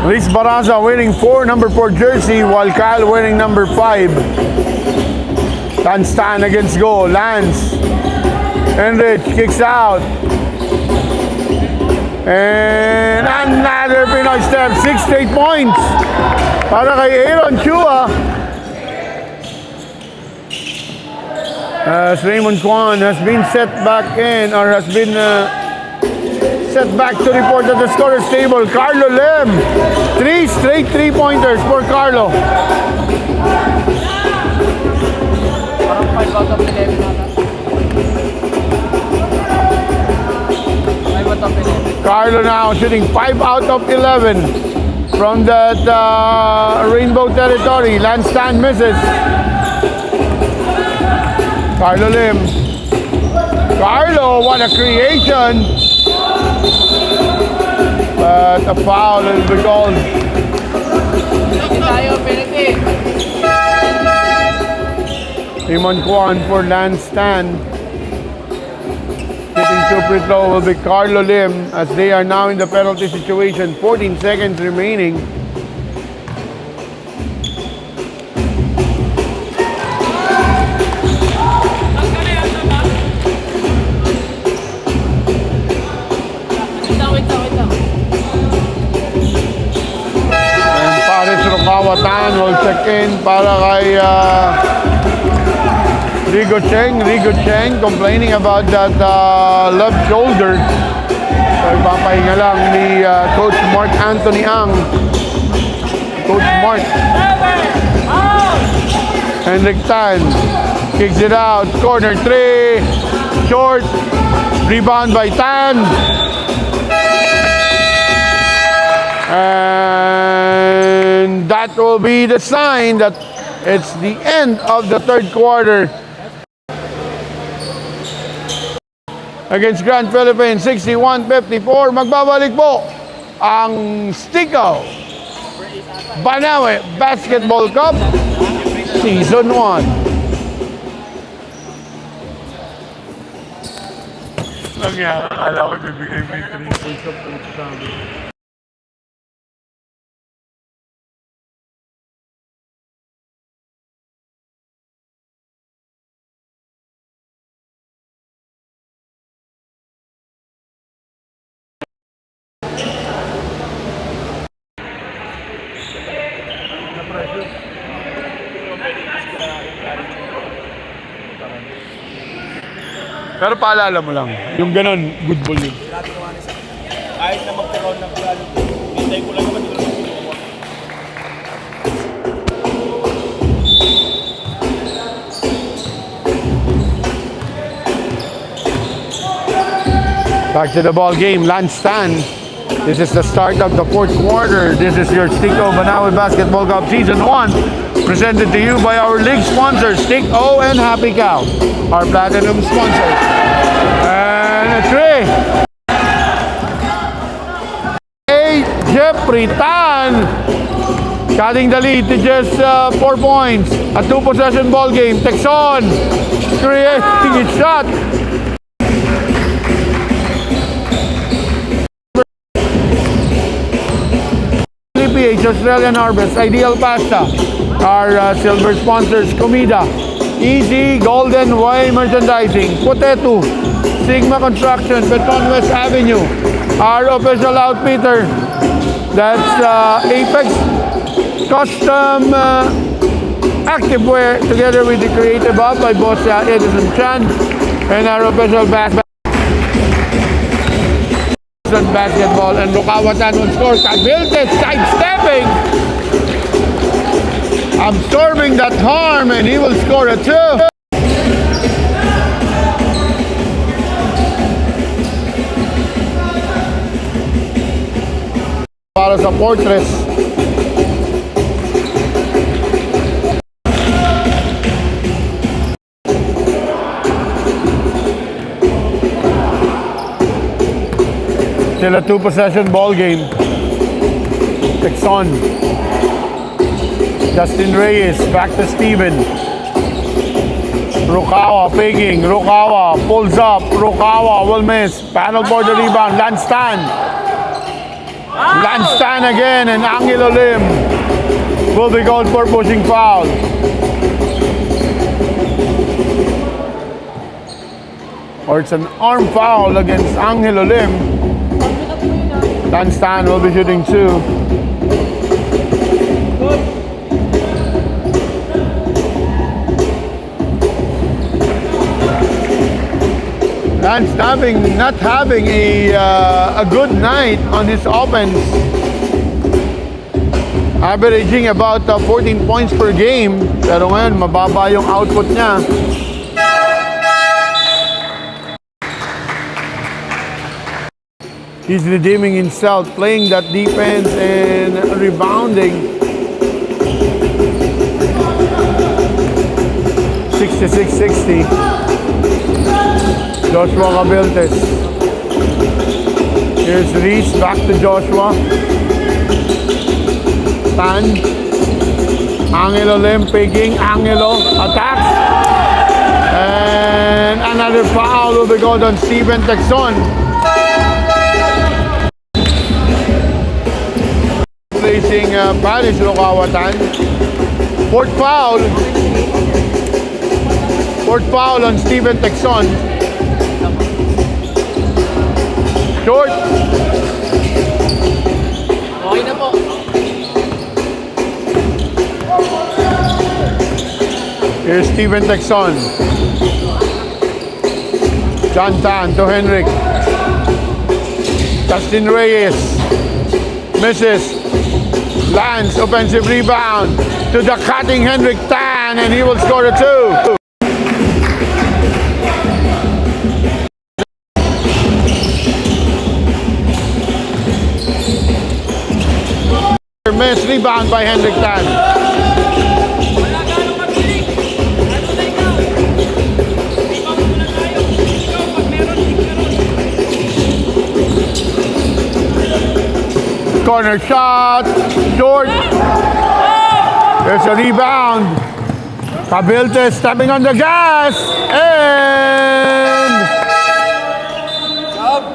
Reese Barasa wearing number 4 jersey, while Kyle wearing number 5. Lance Tan against Go. Lance. Enrich kicks out. And another Pinoy step. 6 straight points para kay Aaron Chua. As Raymond Kwan has been set back in, or has been set back to report at the scorer's table. Carlo Lim. 3 straight 3-pointers for Carlo. Parang 5 out of 11 nata. 5 out of 11. Carlo now shooting 5 out of 11 from that rainbow territory. Lance Tan misses. Carlo Lim. Carlo, what a creation. But a foul will be called. Raymond Kwan for Lance Tan. Hitting 2 free throw will be Carlo Lim, as they are now in the penalty situation. 14 seconds remaining. Wait lang. Texan will check in para kay Rigo Cheng complaining about that left shoulder. So ipapahinga lang ni Coach Mark Anthony Ang. Coach Mark. Henrik Tan kicks it out. Corner 3. Short. Rebound by Tan. And that will be the sign that it's the end of the third quarter. Against Grand Philippines, 61-54. Magbabalik po ang Stico Banawe Basketball Cup Season 1. Nangyari, alam ko bibigay mo yung 3 points of coach sa amin. Pero paalala mo lang, yung ganon, good ball yun. Kahit na magkaroon ng plano, hintay ko lang naman yung pinuha. Back to the ball game, Lance Tan. This is the start of the fourth quarter. This is your Stico Banawe Basketball Cup Season 1. Presented to you by our league sponsors, Stico and Happy Cow, our platinum sponsors. And a 3. Hey, Jeffrey Tan cutting the lead to just 4 points. A 2-possession ball game. Texon creating his shot. PH Australian Harvest, Ideal Pasta, our silver sponsors, Comida, Easy, Golden Way Merchandising, Potato, Sigma Construction, Beton West Avenue, our official outfitter, that's Apex Custom Activewear, together with the Creative Hub by Boss Edison Chan, and our official basketball, and Rukawatan will score. Cabiltes sidestepping, absorbing that harm, and he will score a 2. Para sa Fortress. Still a 2-possession ball game. Texon. Justin Reyes, back to Steven. Rukawa picking. Rukawa pulls up. Rukawa will miss. Paddleboard the rebound. Lance Tan. Lance Tan again, and Angelo Lim will be called for pushing foul. Or it's an arm foul against Angelo Lim. Lance Tan will be shooting 2. Lance not having a good night on his offense. Averaging about 14 points per game. Pero ngayon, mababa yung output niya. He's redeeming himself, playing that defense and rebounding. 66-60. Joshua Cabiltes. Here's Reese, back to Joshua. Tan. Angelo Lim picking. Angelo attacks. And another foul will be called on Steven Texon. Placing Paris Rukawatan. Fourth foul on Steven Texon. Short. Okay na po. Here's Steven Texon. John Tan to Henrik. Justin Reyes. Misses. Lands. Offensive rebound. To the cutting Henrik Tan. And he will score a 2. Miss. Rebound by Henrik Tan. Wala ganong magsilig. Ano na ikaw? Ikaw muna tayo. Ikaw, pag meron. Corner shot. Short. There's a rebound. Cabilte stepping on the gas. And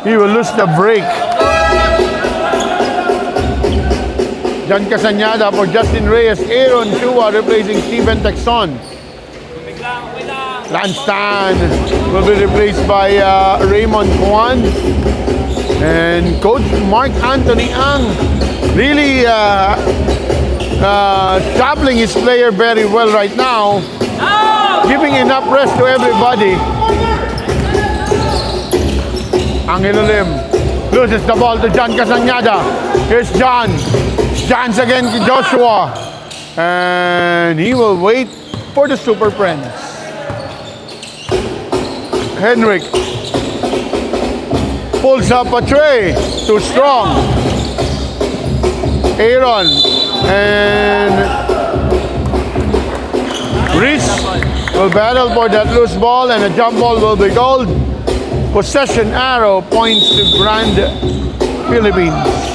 he will lose the break. John Casañada for Justin Reyes. Aaron Chua replacing Steven Texon. Lanstan will be replaced by Raymond Juan. And Coach Mark Anthony Ang really shuffling his player very well right now. Giving enough rest to everybody. Ang ilalim. Loses the ball to John Casañada. Here's John. Chance again to Joshua. And he will wait for the Super Friends. Henrik pulls up a tray. Too strong. Aaron. And Reese will battle for that loose ball. And a jump ball will be called. Possession arrow points to Grand Philippines.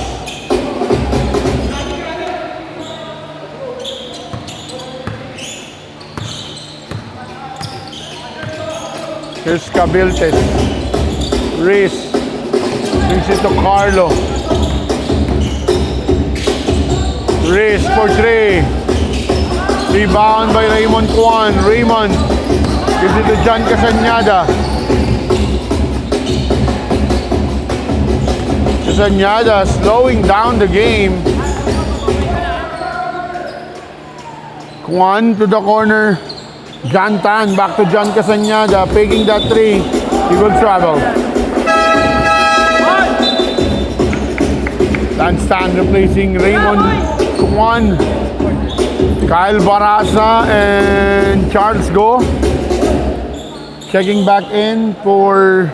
Here's Cabiltes. Reese. Brings it to Carlo. Reese for 3. Rebound by Raymond Juan. Raymond gives it to John Casañada. Casañada slowing down the game. Juan to the corner. John Tan back to John Casañada, taking that 3. He will travel. Lanstan replacing Raymond Juan. Kyle Barasa and Charles Go. Checking back in for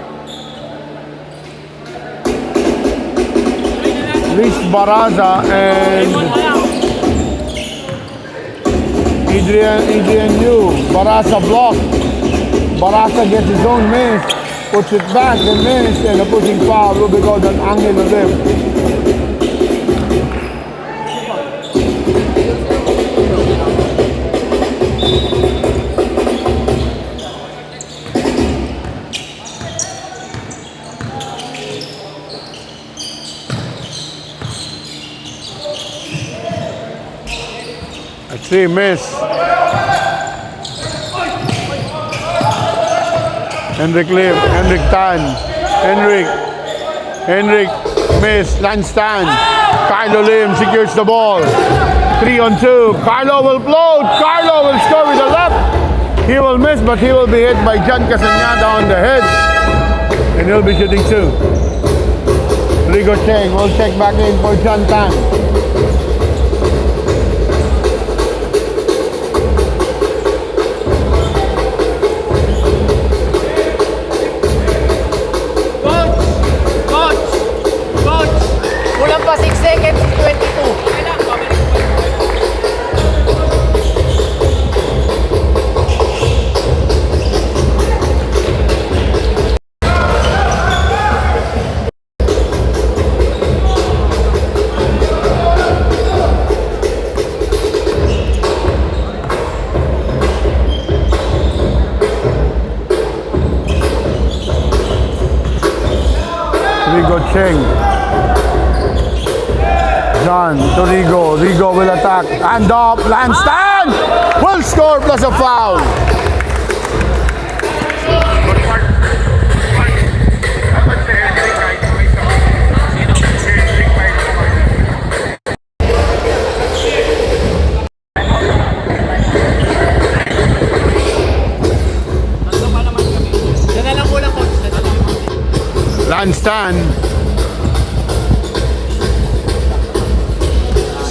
Luis Barasa and Adrian Yu. Barasa block. Barasa gets his own miss. Puts it back and miss. And a pushing foul will be called an Angel Olim. A 3 miss. Henrik Lim, Henrik Tan, Henrik miss, Lanstan, Carlo Lim secures the ball, 3 on 2, Carlo will float, Carlo will score with the left, he will miss but he will be hit by John Casañada on the head, and he'll be shooting 2. Rigo Cheng will check back in for John Tan. Kulang pa 6 seconds, 22. Rigo Cheng. John to Rigo. Rigo will attack. Hand up. Lanstan will score plus a foul. Landstand.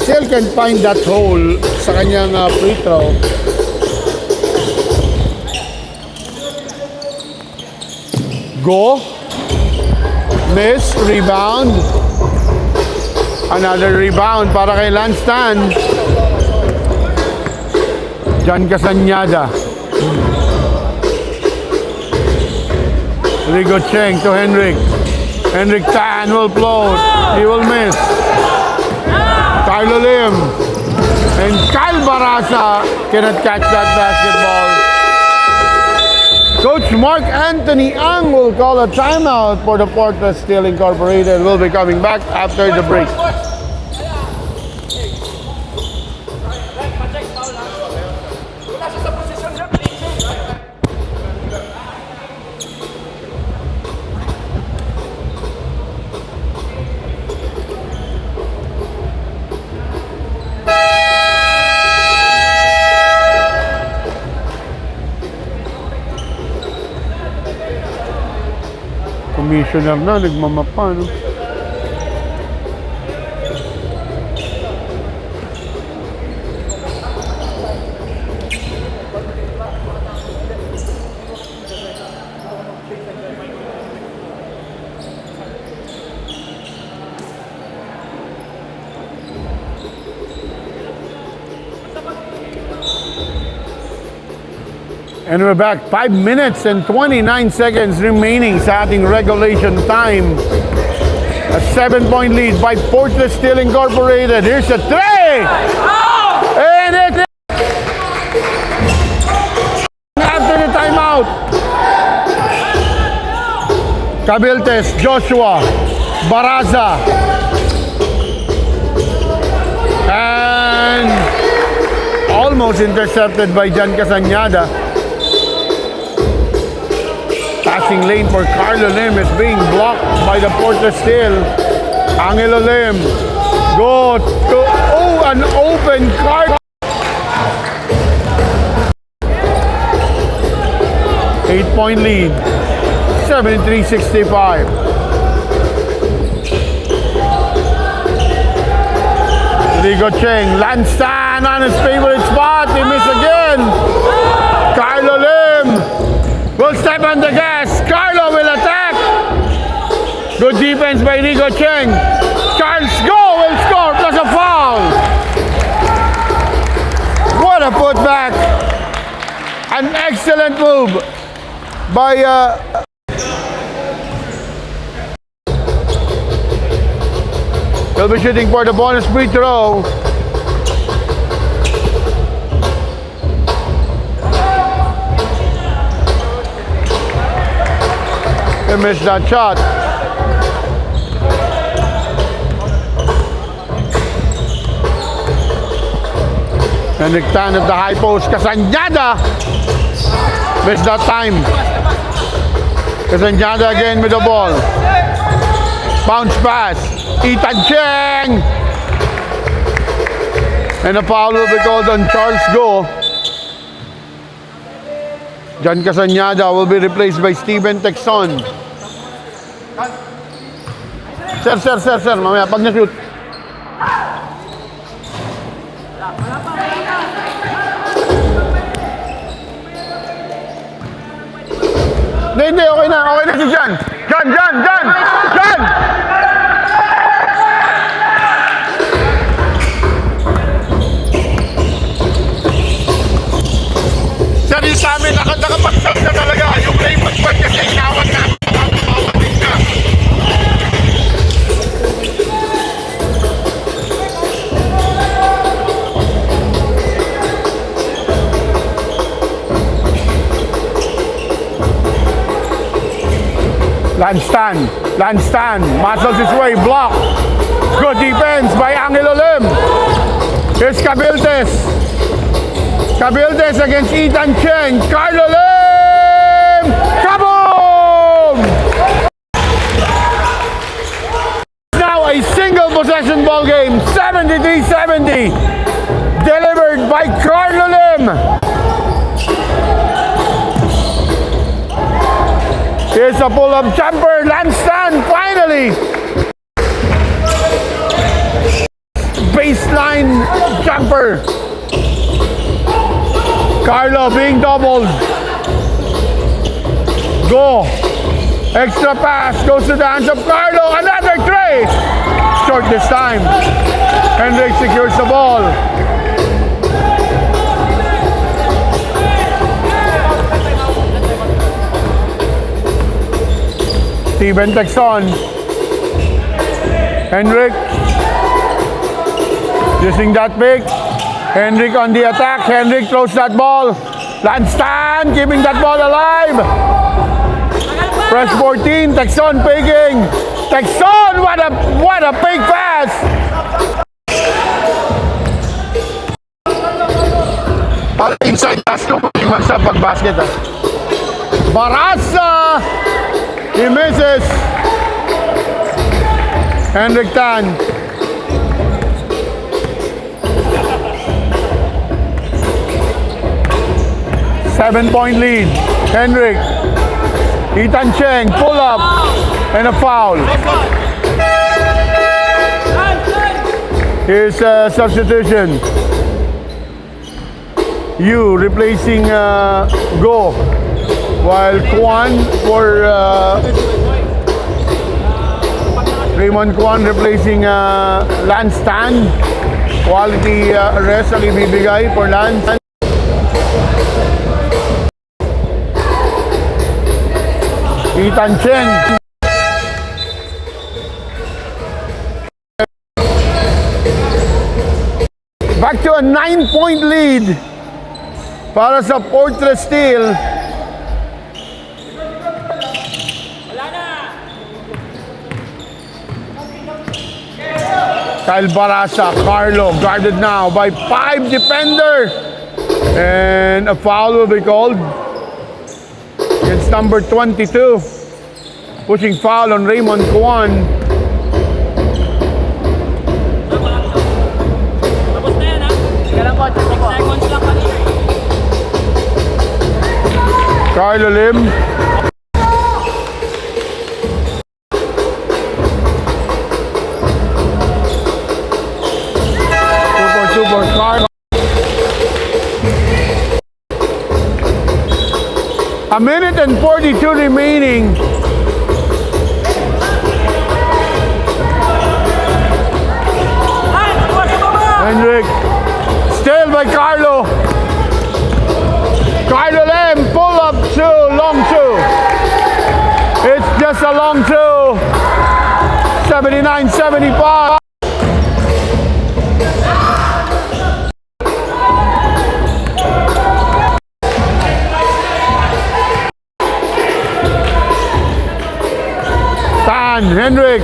Still can find that hole sa kanyang free throw. Go. Miss. Rebound. Another rebound para kay Landstand. Jan Casanyada. Rigo Cheng to Henrik. Henrik Tan will float. He will miss. Carlo Lim. And Kyle Barasa cannot catch that basketball. Coach Mark Anthony Ang will call a timeout for the Fortress Steel Incorporated. We'll be coming back after the break. Commissioner na, nagmamapa, no? And we're back. 5 minutes and 29 seconds remaining sa ating regulation time. A 7-point lead by Fortress Steel Incorporated. Here's a three! And it is after the timeout. Cabiltes, Joshua, Baraza. And almost intercepted by Jan Casanyada. Passing lane for Carlo Lim is being blocked by the Fortress Steel. Angelo Lim. Go to an open card. 8-point lead. 73-65. Rigo Cheng. Landstand on his favorite spot. He missed again. Carlo Lim will step on the gas. Carlo will attack. Good defense by Rigo Cheng. Charles Go will score plus a foul. What a putback. An excellent move by he'll be shooting for the bonus free throw. He missed that shot. Henrik Tan at the high post. Casanyada missed that time. Casanyada again with the ball. Bounce pass. Ethan Cheng. And a foul will be called on Charles Go. Jan Casanyada will be replaced by Steven Texon. Sir. Mamaya pag na-shoot. Hindi, okay na si Jan. Jan! Sir, yung sa amin, nakapagsak na talaga. Yung play pag kasi inawat na. Landstand, muscles his way, block. Good defense by Angelo Lim. Here's Cabiltes against Ethan Cheng. Carlo Lim! Kaboom! Now a single possession ball game, 73-70. Delivered by Carlo Lim. Here's a pull-up jumper, Landstand. one, finally! Baseline jumper. Carlo being doubled. Go. Extra pass goes to the hands of Carlo. Another tray. Short this time. Henrik secures the ball. Steven Texon. Henrik using that pick. Henrik on the attack. Henrik throws that ball. Lanstan keeping that ball alive. Fresh 14. Texon picking. Texon, what a big pass. Inside pass ko sa pag-basket. Barasa. He misses. Henrik Tan. Seven-point lead. Henrik. Ethan Cheng, pull up. And a foul. Here's a substitution. You replacing Go. While Kwan for Raymond Kwan replacing Lance Tan. Quality rest ang ibibigay for Lance. Ethan Cheng. Back to a 9-point lead para sa Fortress Steel. Kyle Barasa, Carlo guarded now by 5 defender. And a foul will be called. It's number 22. Pushing foul on Raymond Kwan. Tapos na yan, ha? Sige lang po, 6 seconds lang kanina. Carlo Lim. Super Carlo. A minute and 42 remaining. Henrik. Still by Carlo. Carlo Lim. Pull up two. Long two. It's just a long two. 79-75. Henrik.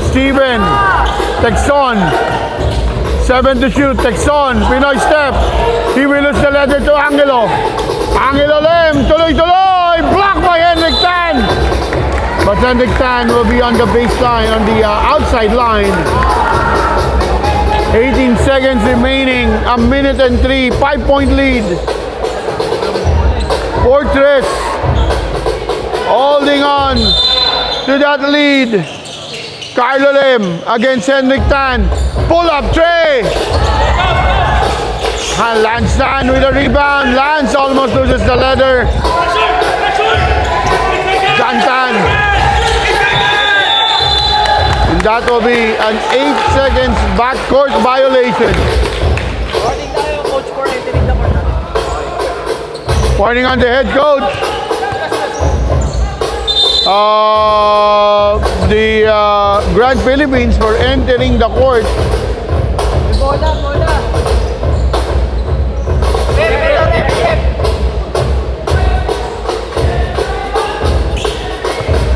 Steven. Texon. 7 to shoot. Texon. Pinoy step. He will lose the letter to Angelo. Angelo Lim. Tuloy-tuloy. Blocked by Henrik Tan. But Henrik Tan will be on the baseline, on the outside line. 18 seconds remaining. A minute and 3. 5-point lead. Fortress holding on to that lead. Carlo Lim against Henrik Tan. Pull up tray. And Lance Tan with a rebound. Lance almost loses the leather. John Tan. And that will be an 8 seconds backcourt violation. Warning tayo, coach, for entering the court. Warning on the head coach. The Grand Philippines for entering the court. Bola.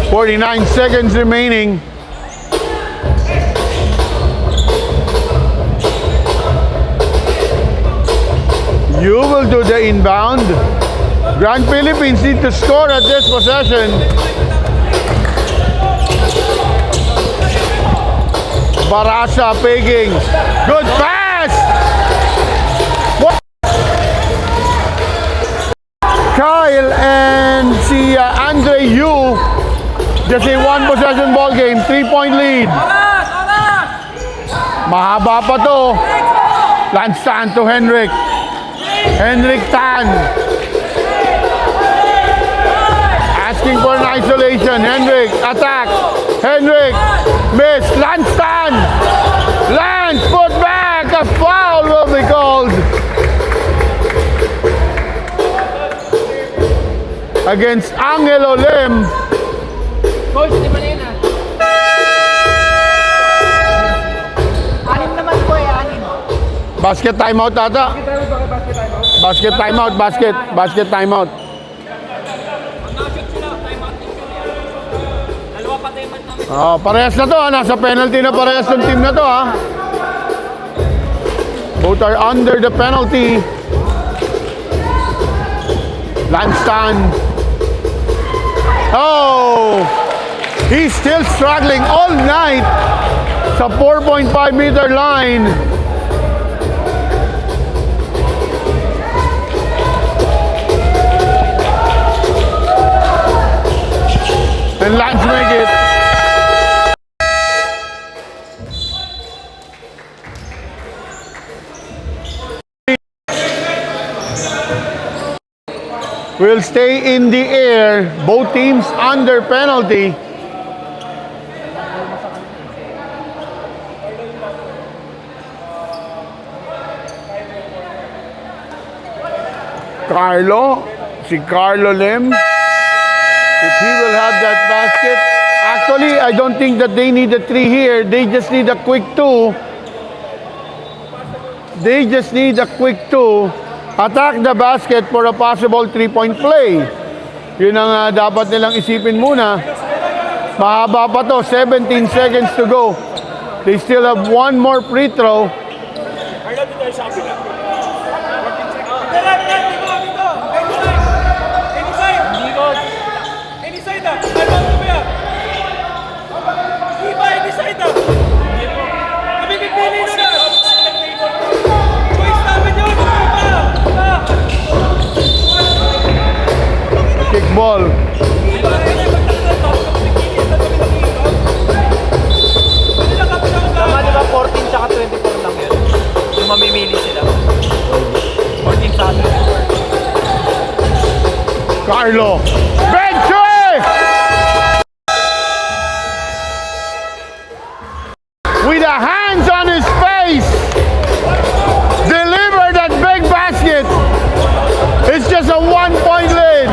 49 seconds remaining. You will do the inbound. Grand Philippines need to score at this possession. Barasa pegging. Good pass. What? Kyle and si Andre Yu. Just a one possession ball game, 3-point lead. Oras! Oras! Mahaba pa to. Lance Tan to Henrik. Henrik Tan. Asking for an isolation. Henrik, attack. Henrik, miss. Lance Tan. Lance, put back. A foul will be called. Against Angelo Lim. Coach, di ba na yun ah? Anim naman po eh, anim. Basket timeout ata. Basket timeout, basket timeout. Mag-shoot sila. Time out din sila. Dalawa pa time out namin. Oh, parehas na to ha. Nasa penalty na parehas ng team na to ha. Both are under the penalty. Lance Tan. Oh! He's still struggling all night sa 4.5 meter line. And Lance make it. Will stay in the air. Both teams under penalty. Si Carlo Lim. If he will have that basket. Actually, I don't think that they need a 3 here. They just need a quick 2. They just need a quick 2. Attack the basket for a possible 3-point play. Yun ang dapat nilang isipin muna. Mahaba pa to. 17 seconds to go. They still have one more free throw. Kickball. Tama diba 14 tsaka 24 lang yun? Yung mamimili sila. 14 sa 24. Carlo. Benche! With a hands on his face. Deliver that big basket. It's just a 1-point lead.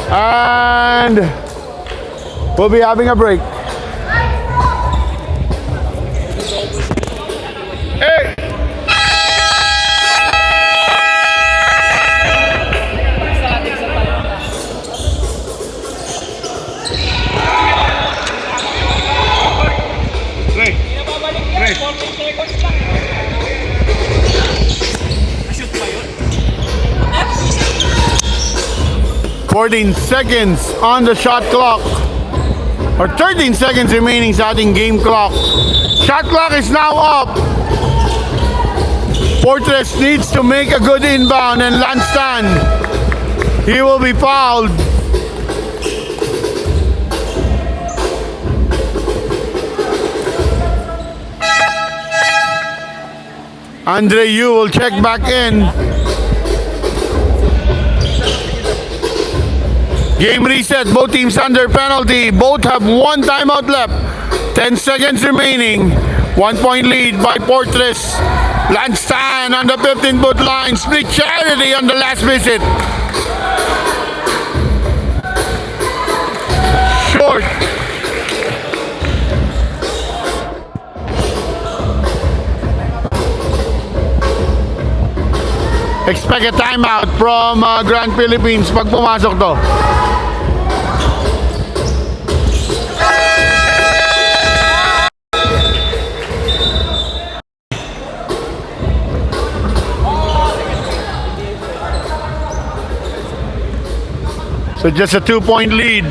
And we'll be having a break. Hey! Break. Babalik yan. 14 seconds lang. 14 seconds on the shot clock. Or 13 seconds remaining sa ating game clock. Shot clock is now up. Fortress needs to make a good inbound and Lance Tan, he will be fouled. Andre Yu will check back in. Game reset, both teams under penalty. Both have one timeout left. 10 seconds remaining. 1-point lead by Fortress. Lance Tan on the 15-foot line. Split charity on the last visit. Short. Expect a timeout from Grand Philippines pag pumasok to. So just a 2-point lead.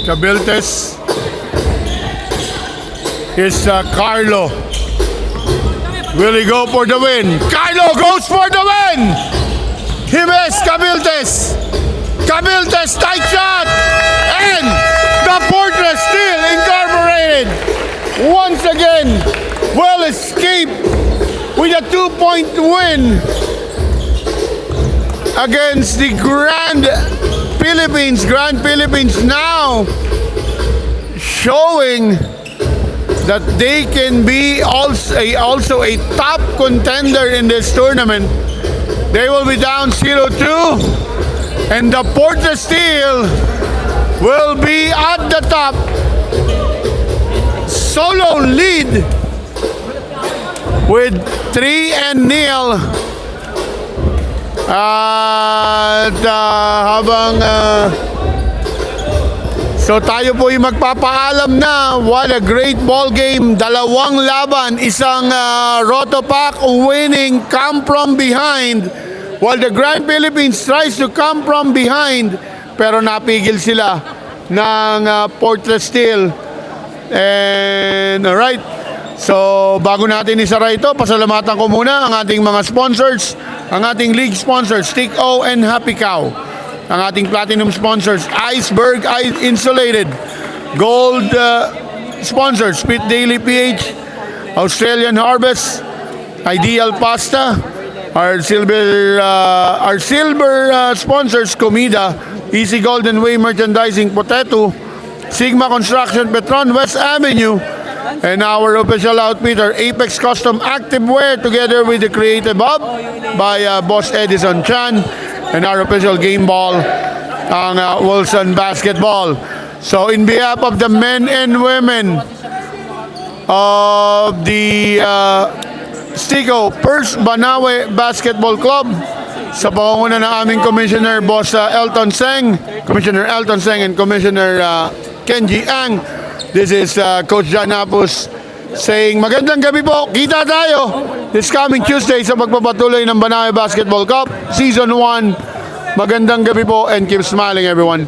Cabiltes. Is Carlo. Will he go for the win? Carlo goes for the win! He missed Cabiltes. Cabiltes, tight shot! And the Fortress still incorporated. Once again, well escaped with a 2-point win against the Grand Philippines. Grand Philippines now showing that they can be also a top contender in this tournament. They will be down 0-2, and the Fortress Steel will be at the top. Solo lead with 3-0. At habang so tayo po yung magpapaalam na. What a great ball game. Dalawang laban. Isang Roto Pack winning, come from behind. While the Grand Philippines tries to come from behind. Pero napigil sila ng Fortress Steel. And alright. So bago natin isara ito, pasalamatan ko muna ang ating mga sponsors. Ang ating league sponsors, Stick O and Happy Cow. Ang ating platinum sponsors, Iceberg Insulated. Gold sponsors, Spit Daily PH, Australian Harvest, Ideal Pasta. Our silver sponsors, Comida, Easy Golden Way Merchandising, Potato, Sigma Construction, Petron, West Avenue, and our official outfitter, Apex Custom Activewear, together with the Creative Hub by Boss Edison Chan. And our official game ball, ang Wilson Basketball. So in behalf of the men and women of the Stico First Banawe Basketball Club, sa pangunguna ng aming Commissioner Boss Commissioner Elton Seng and Commissioner Kenji Ang, this is Coach John Apus saying magandang gabi po. Kita tayo this coming Tuesday sa pagpapatuloy ng Banawe Basketball Cup Season 1. Magandang gabi po and keep smiling everyone.